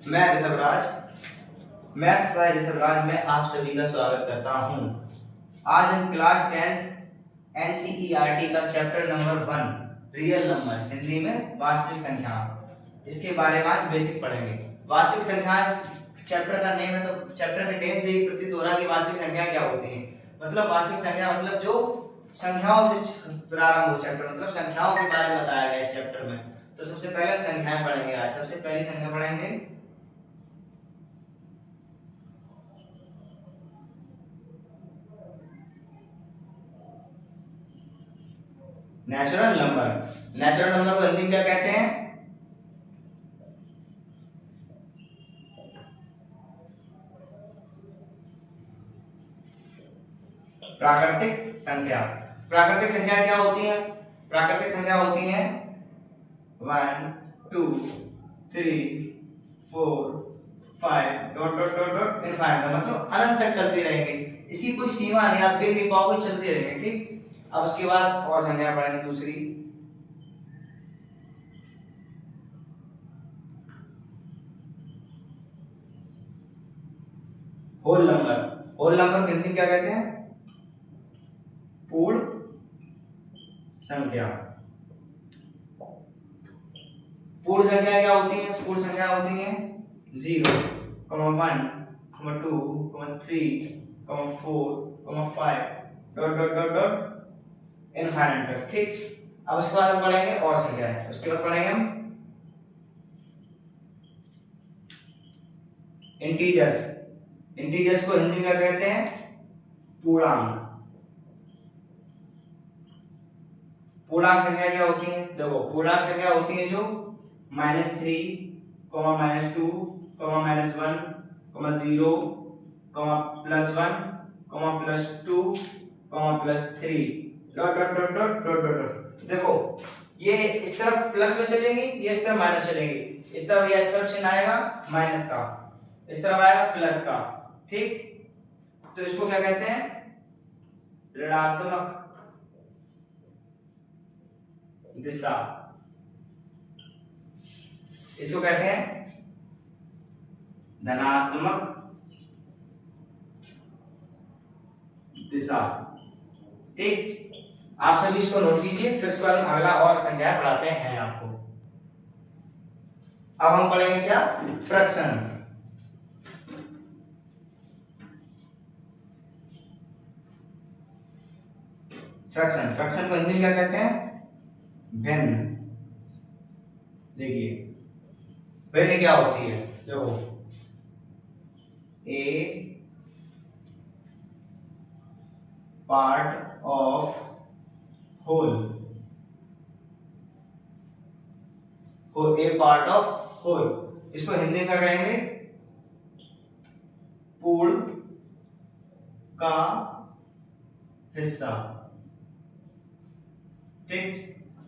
मैं Rishabhraj, maths by Rishabhraj में आप सभी का स्वागत करता हूं। आज हम क्लास 10 एनसीईआरटी का chapter number 1 real number, Hindi में वास्तविक संख्या, इसके बारे में आज बेसिक पढ़ेंगे। वास्तविक संख्या चैप्टर का नेम है, तो चैप्टर के नेम से ही प्रतीत हो रहा है कि वास्तविक संख्या क्या होती है। मतलब वास्तविक संख्या मतलब जो संख्याओं से प्रारंभ हो चैप्टर, मतलब संख्याओं के बारे में बताया गया इस चैप्टर में। तो सबसे पहले हम संख्याएं पढ़ेंगे। आज सबसे पहली संख्या पढ़ेंगे नेचुरल नंबर। नेचुरल नंबर को हिंदी में क्या कहते हैं? प्राकृतिक संख्या। प्राकृतिक संख्या क्या होती है? प्राकृतिक संख्या होती है 1 2 3 4 5 dot dot dot dot infinite, मतलब अनंत तक चलती रहेंगी। इसकी कोई सीमा नहीं, आप गिन नहीं पाओगे, चलती रहेंगे। ठीक, अब उसके बाद और संख्या पढ़ेंगे दूसरी होल नंबर। होल नंबर को हिंदी में क्या कहते हैं? पूर्ण संख्या। पूर्ण संख्या क्या होती है? पूर्ण संख्या होती है 0, 1, 2, 3, 4, 5 dot dot dot dot infinite तक। ठीक, अब उसके बाद हम पढ़ेंगे और संख्या है। उसके बाद पढ़ेंगे हम इंटीजर्स। इंटीजर्स को हिंदी में क्या कहते हैं? पूर्णांक। पूर्णांक संख्या क्या होती है? देखो, पूर्णांक संख्या होती है जो -3, -2, -1, -0, +1, +2, +3 dot dot dot dot dot dot. देखो, ये इस तरफ प्लस में चलेंगी, ये इस तरफ माइनस चलेंगी। इस तरफ या इस तरफ चिन्ह आएगा माइनस का, इस तरफ आएगा प्लस का। ठीक, तो इसको क्या कहते हैं? ऋणात्मक दिशा। इसको कहते हैं धनात्मक दिशा। ठीक, आप सभी इसको नोट कीजिए, फिर उसके बाद हम अगला और संख्या पढ़ाते हैं आपको। अब हम पढ़ेंगे क्या? फ्रैक्शन। फ्रैक्शन, फ्रैक्शन को हिंदी में क्या कहते हैं? भिन्न। देखिए, भिन्न क्या होती है? देखो, a part of whole, a part of whole, इसको हिंदी में क्या कहेंगे? पूर्ण का हिस्सा। ठीक,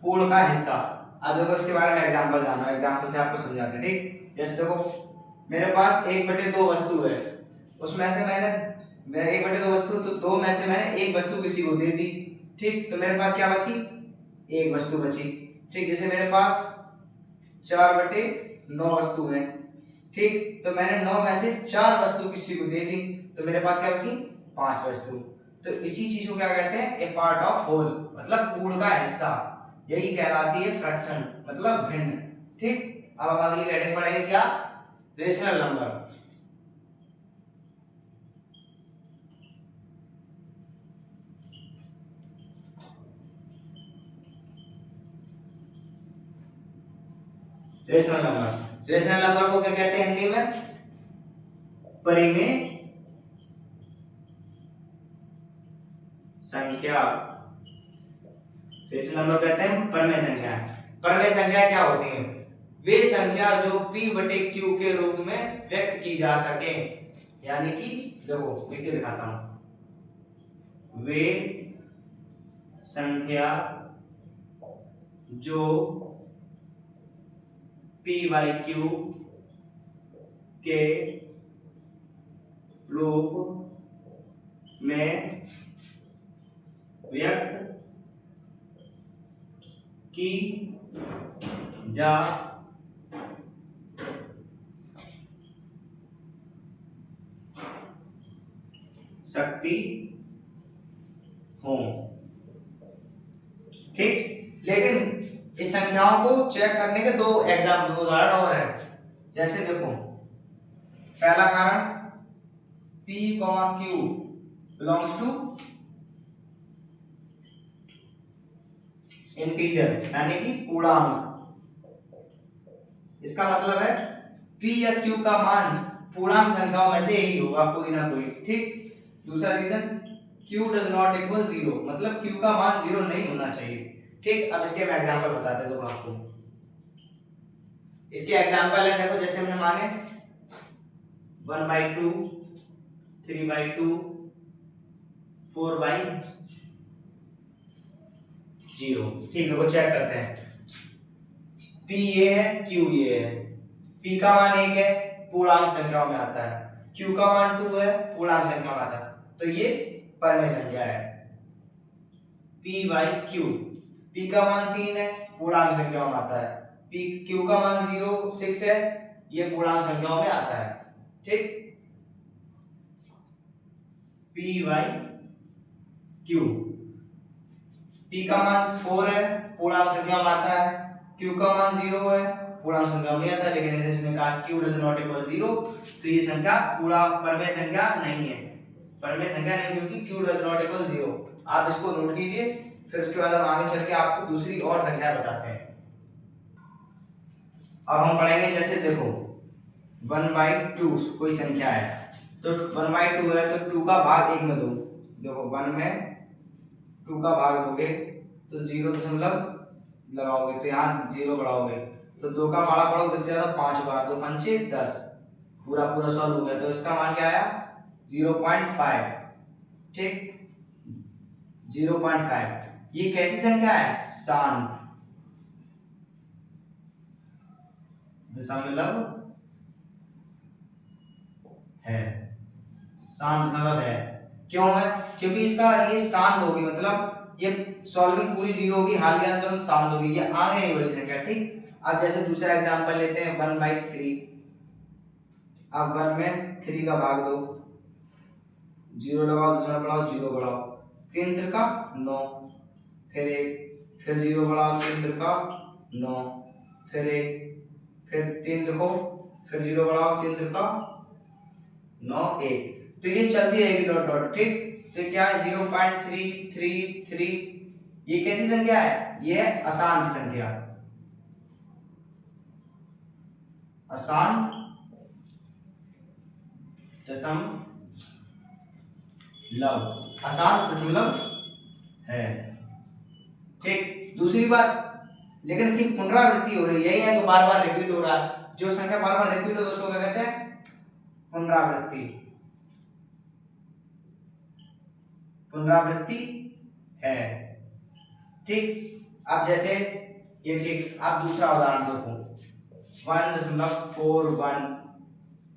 पूर्ण का हिस्सा। अब देखो, इसके बारे में एग्जांपल जानो, एग्जांपल से आपको समझाते हैं। ठीक, जैसे देखो, मेरे पास 1/2 वस्तु है, उसमें से मैं 1/2 वस्तु, तो 2 में से मैंने एक वस्तु किसी को दे दी। ठीक, तो मेरे पास क्या बची? एक वस्तु बची। ठीक, जैसे मेरे पास 4/9 वस्तु है। ठीक, तो मैंने 9 में से 4 वस्तु किसी को दे दी, तो मेरे पास क्या बची? 5 वस्तु। तो इसी चीज को क्या कहते हैं? ए पार्ट ऑफ होल, मतलब पूर्ण का हिस्सा। यही कहलाती है फ्रैक्शन, मतलब भिन्न। ठीक, अब हम अगली हेडिंग पढ़ेंगे क्या? Rational number. Rational number, rational number को क्या कहते हैं हिंदी में? परिमेय संख्या। रेशनल नंबर कहते हैं परिमेय संख्या। परिमेय संख्या क्या होती है? वे संख्या जो p/q के रूप में व्यक्त की जा सके। यानी कि देखो, लिख के दिखाता हूं, वे संख्या जो p/q के रूप में व्यक्त की जा सकती हूं। ठीक, लेकिन इस संख्याओं को चेक करने के दो उदाहरण और है। जैसे देखो, पहला कारण P, Q belongs to integer यानी कि पूर्णांक। इसका मतलब है P या Q का मान पूर्णांक संख्याओं में से ही होगा, कोई ना कोई। ठीक, दूसरा reason Q does not equal 0, मतलब Q का मान 0 नहीं होना चाहिए। ठीक, अब इसके मैं एग्जांपल बताते दो आपको। इसके एग्जांपल है, देखो जैसे हमने माने 1/2, 3/2, 4/0। ठीक है, वो चेक करते हैं। P ये है, Q ये है। P का मान 1 है, पूर्णांक संख्याओं में आता है। Q का मान 2 है, पूर्णांक संख्या में आता है। तो ये परमेय संख्या है P/Q। P का मान 3 है, पूर्णांक संख्याओं में आता है। Q का मान 0, 6 है, ये पूर्णांक संख्याओं में आता है। ठीक, P/Q। P का मान 4 है, पूर्णांक संख्या में आता है। Q का मान 0 है, पूर्णांक संख्या में नहीं आता, लेकिन इसने कहा Q डज नॉट इक्वल 0, तो ये संख्या पूरा परमेय संख्या नहीं है। परमेय संख्या नहीं, क्योंकि Q डज नॉट इक्वल 0। आप इसको नोट कीजिए, फिर उसके बाद हम आगे चल के आपको दूसरी और संख्या बताते हैं। अब हम पढ़ेंगे, जैसे देखो 1/2 कोई संख्या है, तो 1/2 है तो 2 का भाग 1 में दो। देखो 1 में 2 का भाग दोगे तो 0 दशमलव लगाओगे, तो यहाँ 0 बढ़ाओगे तो 2 का भाड़ा पड़ोगे 10 से ज्यादा 5 बार, 2 पंचे 10, पूरा पूरा सॉल्व हो गया। तो इसका मान क्या आया? 0.5। ठीक, 0.5। ये कैसी संख्या है? शांत दशमलव है। शांत दशमलव है। क्यों है? क्योंकि इसका ये शांत होगी, मतलब ये सॉल्विंग पूरी 0 होगी, हालिया तुरंत शांत होगी, ये आगे नहीं बढ़ी संख्या। ठीक, अब जैसे दूसरा एग्जांपल लेते हैं 1/3। अब 1 में 3 का भाग दो, 0 लगाओ, दशमलव बढ़ाओ, 0 बढ़ाओ, 3 त्रिका 9, फिर 1, फिर 0 बढ़ाओ, 3 त्रिका 9, फिर 1, फिर 3 देखो, फिर 0 बढ़ाओ, 3 त्रिका 9, 1। तो ये चलती रहेगी डॉट डॉट। ठीक, तो क्या है? 0.333। ये कैसी संख्या है? ये है अशांत संख्या। अशांत दशमलव है। ठीक, दूसरी बात, लेकिन इसकी पुनरावृत्ति हो रही है, यही है तो बार बार रिपीट हो रहा है। जो संख्या बार बार रिपीट हो तो उसको क्या कहते हैं? पुनरावृत्ति। पुनरावृत्ति है। ठीक, अब जैसे ये, ठीक, आप दूसरा उदाहरण देखो 1.41।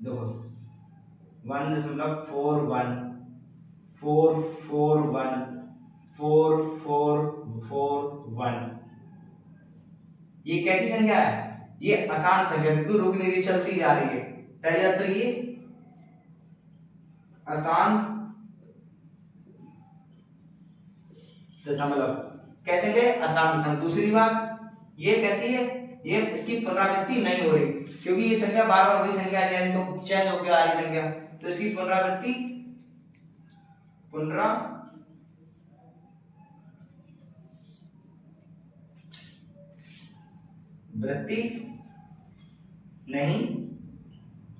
देखो 1.41, 441, 4441। ये कैसी संख्या है? ये अशांत संख्या, बिल्कुल रुक नहीं रही, चलती जा रही है। पहली बात तो ये अशांत दशमलव, कैसे गए? अशांत दशमलव। दूसरी बात, ये कैसी है? ये इसकी पुनरावृत्ति नहीं हो रही, क्योंकि ये संख्या बार बार वही संख्या नहीं आ रही, तो चेंज होकर आ रही संख्या, तो इसकी पुनरावृत्ति नहीं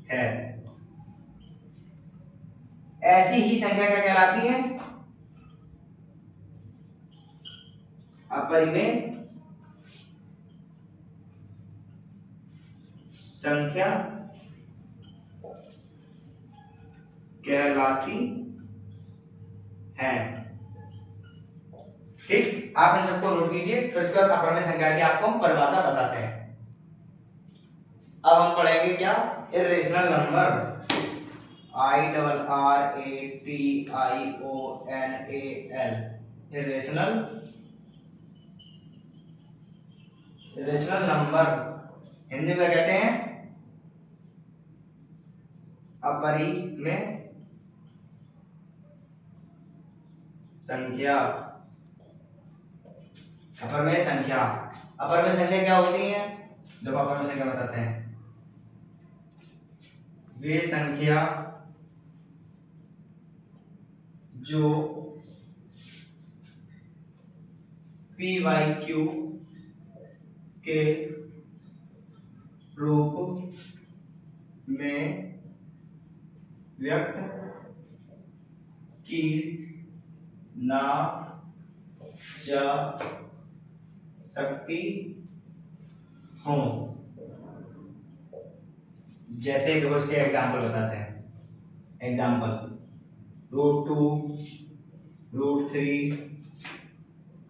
है। ऐसी ही संख्या क्या कहलाती है? अपरिमेय संख्या कहलाती है। ठीक, आप इन सबको नोट कीजिए, फिर उसके बाद अपरिमेय संख्या की आपको हम परिभाषा बताते हैं। अब हम पढ़ेंगे क्या? Irrational number. IRRATIONAL, irrational number Hindi में कहते हैं अपरिमेय संख्या, अपर में संख्या। अपर में संख्या क्या होती है? देखो अपर में संख्या बताते हैं। वे संख्या जो पी वाई क्यू के रूप में व्यक्त की ना जा सकती हो। जैसे देखो इसके एग्जाम्पल बताते हैं। एग्जाम्पल √2, √3,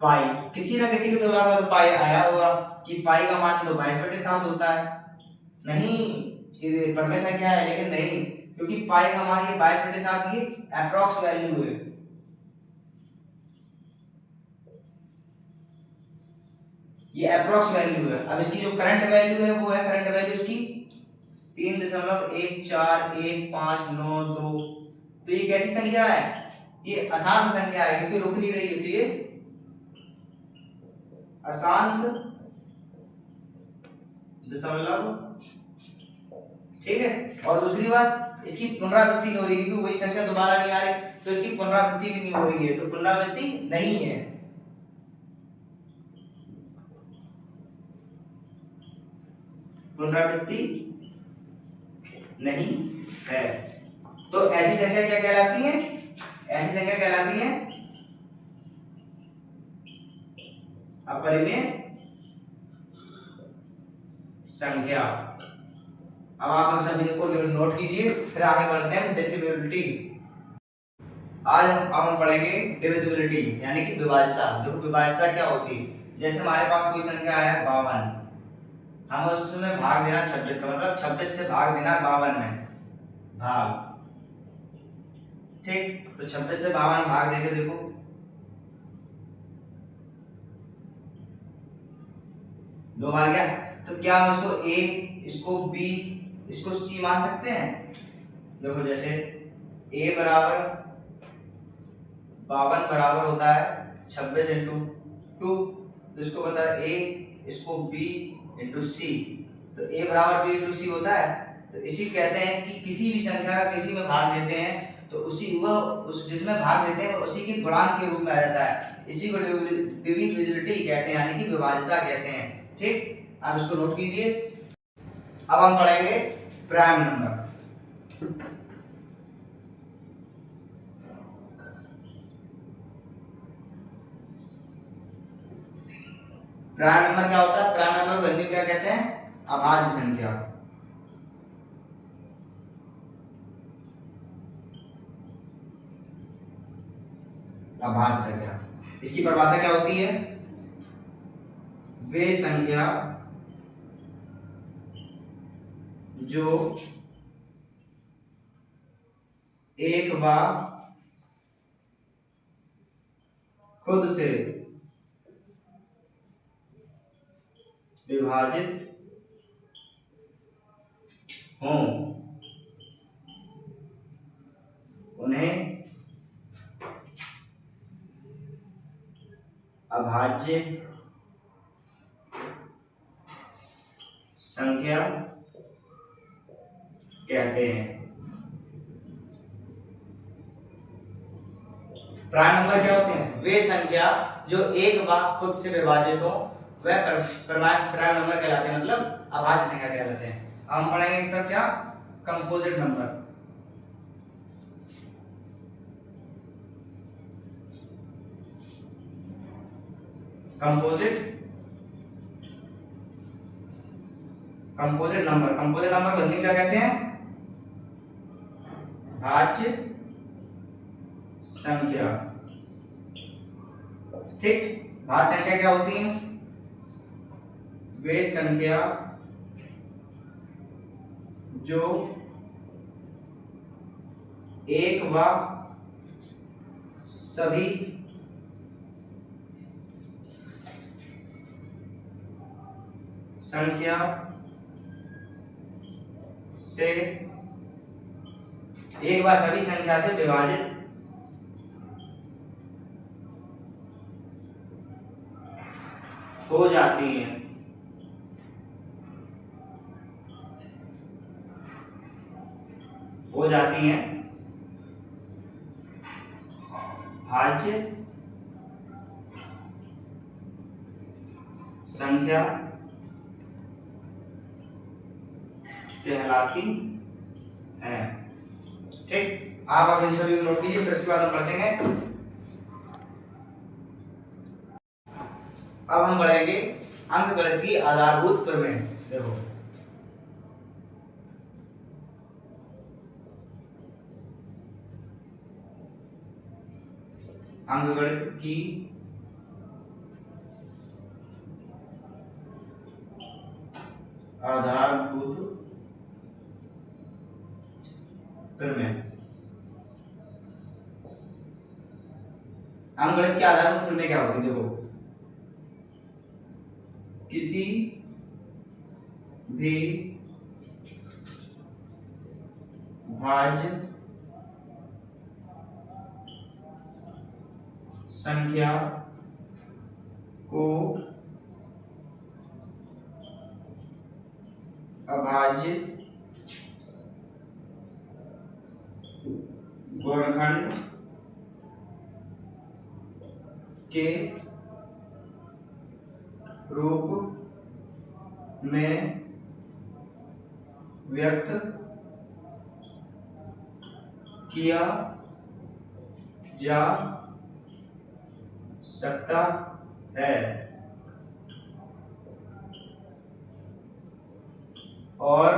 पाई। किसी ना किसी के दिमाग में तो पाई आया होगा कि पाई का मान तो 22/7 होता है। नहीं, ये पर में संख्या है लेकिन नहीं, क्योंकि पाई का मान ये 22/7 ये अप्रॉक्स वैल्यू है। ये अप्रॉक्स वैल्यू है। अब इसकी जो करंट वैल्यू है वो है, करंट वैल्यू इसकी 3.14159.2। तो ये कैसी संख्या है? ये अशांत संख्या है क्योंकि रुक नहीं रही है, तो ये अशांत दशमलव। ठीक है। और दूसरी बात, इसकी पुनरावृत्ति नहीं हो रही क्योंकि वही संख्या दोबारा नहीं आ रही, तो इसकी पुनरावृत्ति भी नहीं हो रही है, तो पुनरावृत्ति नहीं है। पुनरावृत्ति नहीं है। तो ऐसी संख्या क्या कहलाती है? ऐसी संख्या कहलाती है अपरिमेय संख्या। अब आप सभी को नोट कीजिए, फिर आगे बढ़ते हैं डिविजिबिलिटी। आज हम पढ़ेंगे डिविजिबिलिटी यानी कि विभाज्यता। देखो विभाज्यता क्या होती है? जैसे हमारे पास कोई संख्या है 52, हम उसमें भाग देना 26 का, मतलब 26 से भाग देना 52 में भाग। ठीक, तो 26 से 52 भाग देके देखो, दो बार गया, तो क्या हम इसको ए, इसको बी, इसको सी मान सकते हैं? देखो जैसे a बराबर 52 बराबर होता है 26 इंटू 2, तो इसको पता है a, इसको b इंटू सी, तो a बराबर b इंटू सी होता है। तो इसी कहते हैं कि किसी भी संख्या का किसी में भाग देते हैं तो उसी उस जिसमें भाग देते हैं वो उसी के गुणांक के रूप में आ जाता है। इसी को डिविजिबिलिटी कहते हैं यानी कि विभाज्यता कहते हैं। ठीक, आप इसको नोट कीजिए। अब हम पढ़ेंगे प्राइम नंबर। प्राइम नंबर क्या होता है? प्राइम नंबर को हिंदी में क्या कहते हैं? अभाज्य संख्या। अभाज्य संख्या, इसकी परिभाषा क्या होती है? वे संख्या जो एक बार खुद से विभाजित हों उन्हें अभाज्य संख्या कहते हैं। प्राइम नंबर क्या होते हैं? वे संख्या जो एक बार खुद से विभाजित हो वह प्राइम नंबर कहलाते हैं, मतलब अभाज्य संख्या कहलाते हैं। हम पढ़ेंगे इस तरफ क्या? Composite number. Composite number, composite number को हिंदी में क्या कहते हैं? भाज्य संख्या। ठीक, भाज्य संख्या क्या होती है? वे संख्या जो एक व सभी संख्या से एक व सभी संख्या से विभाजित हो जाती हैं। हो जाती हैं भाज्य संख्या कहलाती है। ठीक, आप इन सभी को नोट कीजिए, फिर उसके बाद हम पढ़ते हैं। अब हम पढ़ेंगे अंकगणित की आधारभूत प्रमेय। देखो, अंकगणित की आधारभूत प्रमेय। अंकगणित की आधारभूत प्रमेय क्या होगी? देखो, किसी भी भाज्य संख्या को अभाज्य गुणनखंड के रूप में व्यक्त किया जा सकता है और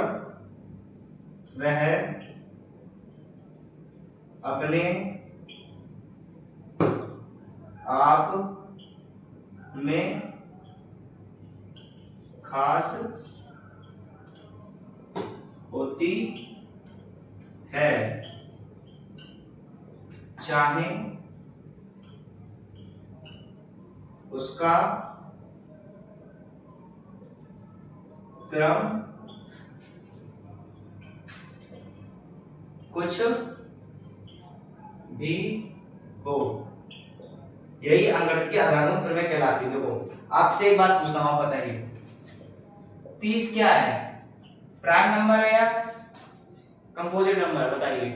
वह अपने आप में खास होती है, चाहे उसका क्रम कुछ भी हो। यही अंकगणित की आधारभूत प्रमेय कहलाती है। देखो, आपसे एक बात पूछता हूं, आप बताइए 30 क्या है? प्राइम नंबर है या कंपोजिट नंबर? बताइए,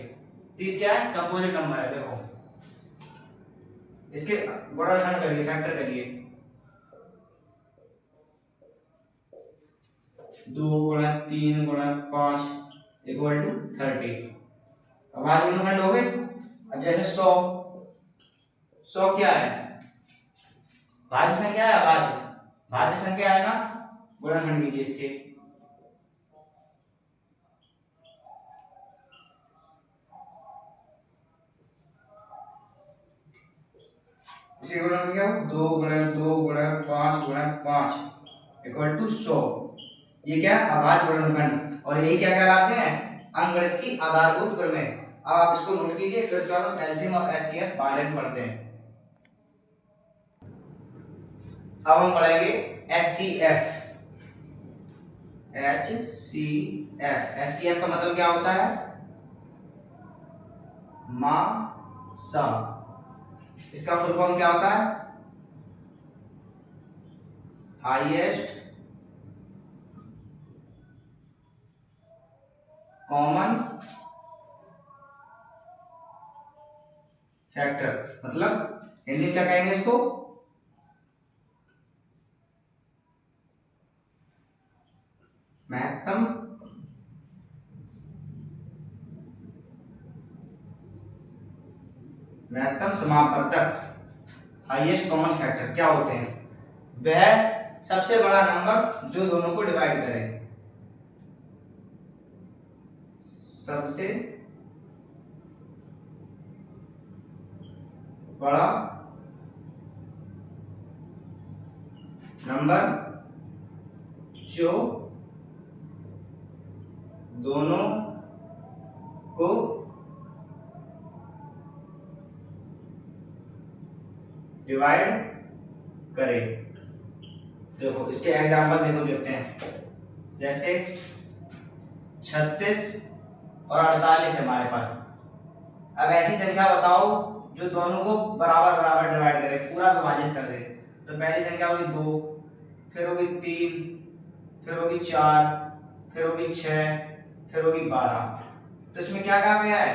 30 क्या है? कंपोजिट नंबर है। देखो, इसके गुणनखंड करिए, फैक्टर करिए। 2 गुणा 3 गुणा 5 इक्वल टू 30। अब आज गुणनखंड हो गए। अब जैसे 100 क्या है? भाज्य संख्या है, भाज्य संख्या है ना, गुणनखंड कीजिए इसके। इसे गुणनखंड क्या हो? 2 गुणा 2 गुणा 5 गुणा 5 इक्वल टू 100। ये क्या है? अभाज्य गुणनखंड। और यही क्या कहलाते हैं? अंकगणित की आधारभूत प्रमेय। अब आप इसको नोट कीजिए, फिर उसके बाद हम एलसीएम और एचसीएफ बारे में पढ़ते हैं। अब हम पढ़ेंगे एचसीएफ। एचसीएफ का मतलब क्या होता है? मासा। इसका फुल फॉर्म क्या होता है? Highest common factor. मतलब हिंदी में क्या कहेंगे इसको? महत्तम समापवर्तक, हाईएस्ट कॉमन फैक्टर क्या होते हैं? वह सबसे बड़ा नंबर जो दोनों को डिवाइड करे। सबसे बड़ा नंबर जो दोनों को डिवाइड करे। देखो, इसके एग्जांपल देखो, देखते हैं। जैसे 36 और 48 है हमारे पास। अब ऐसी संख्या बताओ जो दोनों को बराबर बराबर डिवाइड करे, पूरा विभाजित कर दे। तो पहली संख्या होगी 2, फिर होगी 3, फिर होगी 4, फिर होगी 6, फिर होगी 12। तो इसमें क्या कहा गया है,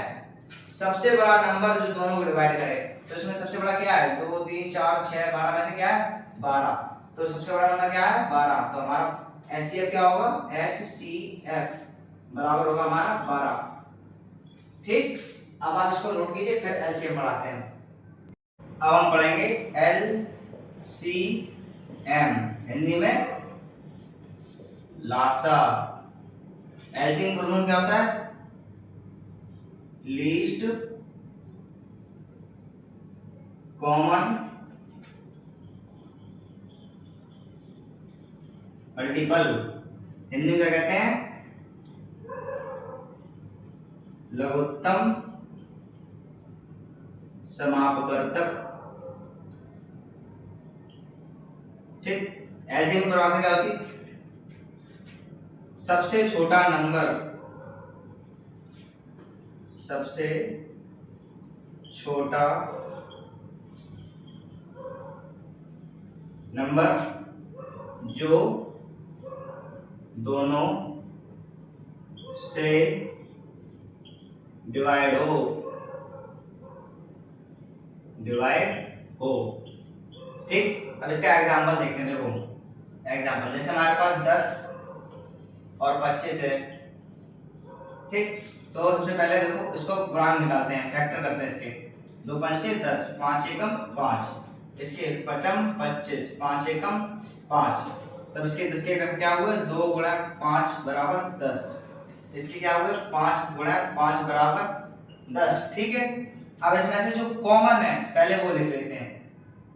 सबसे बड़ा नंबर जो दोनों को डिवाइड करे। तो इसमें सबसे बड़ा क्या है, 2 3 4 6 12 में से क्या है 12। तो सबसे बड़ा नंबर क्या है 12। तो हमारा एचसीएफ क्या होगा, एचसीएफ बराबर होगा हमारा 12। ठीक, अब आप इसको नोट कीजिए, फिर एलसीएम बढ़ाते हैं। अब हम पढ़ेंगे एलसीएम, हिंदी में लासा। एलसीएम फुल फॉर्म क्या होता है, लीस्ट कॉमन मल्टीपल। हिंदी में क्या कहते हैं, लघुत्तम समापवर्तक। ठीक, एलसीएम की परिभाषा क्या होती है, सबसे छोटा नंबर, सबसे छोटा नंबर जो दोनों से डिवाइड हो, ठीक। अब इसका एग्जांपल देखते हैं। देखो एग्जांपल, जैसे हमारे पास 10 और 25 है, ठीक। तो सबसे पहले देखो इसको गुणांक निकालते हैं, फैक्टर करते हैं इसके। 2 पंचे 10, 5 एकम 5, इसके 5 25, 5 एकम 5। तब इसके 10 के क्या हुए, 2 गुणा 5 बराबर 10। इसके क्या हुए, 5 गुणा 5 बराबर 10। ठीक है, अब इसमें से जो कॉमन है पहले वो लिख लेते हैं।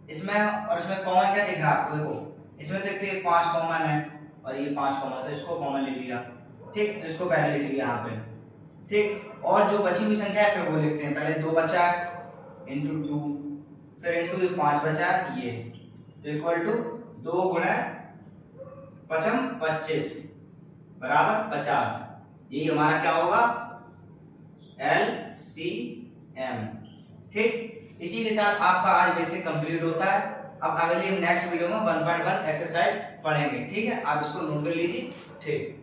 इसमें और इसमें कॉमन क्या दिख रहा है आपको, देखो इसमें देखते हैं 5 कॉमन है और ये 5 कॉमन, तो इसको कॉमन लिख लिया। ठीक, तो इसको पहले लिख लिया यहाँ पे। ठीक, और जो बची हुई संख्या है फिर वो लिखते हैं। पहले 2 बचा इंटू 2, फिर इंटू 5 बचा ये, तो इक्वल टू 2 गुणा 5 25 बराबर 50। यही हमारा क्या होगा, एलसीएम। ठीक, इसी के साथ आपका आज बेसिक कंप्लीट होता है। अब अगले नेक्स्ट वीडियो में 1.1 एक्सरसाइज पढ़ेंगे। ठीक है, आप इसको नोट कर लीजिए। ठीक।